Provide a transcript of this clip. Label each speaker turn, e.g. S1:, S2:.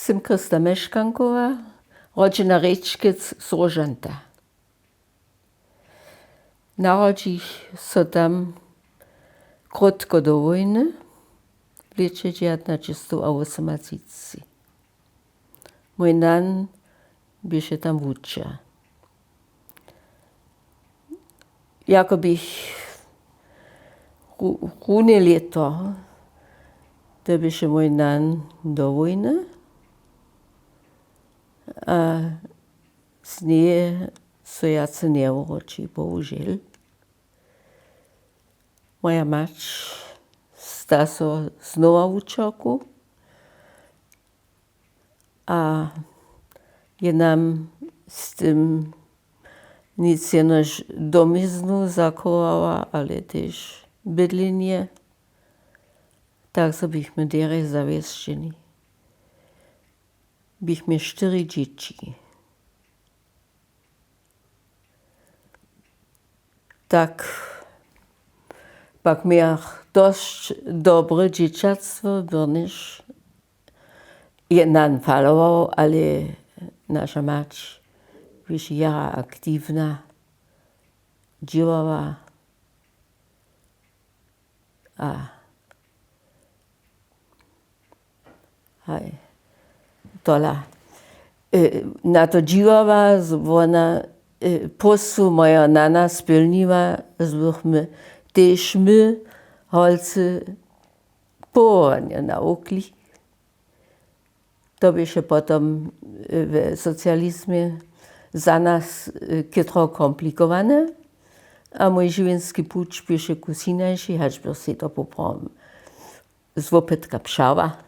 S1: Jsem Krysta Meškanková, rodzina Rečkec z Rožanta. Narodzich so tam krótko do wojny, w lecie 1938. Mój nan był się tam wuča. Jakobych rune leto, to był się mój nan do wojny, a z niej so jacy nie urodzi, bohužel. Moja mać sta so znowu wučaku, a je nam z tym nic jenož domiznu zachovala, ale też bydlenie. Tak so bychmy derech zawieszczeni. Bychmy 4 dzieci. Tak, pak miał dość dobre dzieciactwo, byrnyż je nam falował, ale nasza mać była jara aktywna, działała, tola. Na to działała, ona postu moja nana spełniła, żebyśmy też my, holcy, połowanie naukli. To by się potem w socjalizmie za nas kitro komplikowane, a mój żywienski płód by się kusinajszy, choćby się to poprawim z Wopytka Pszała.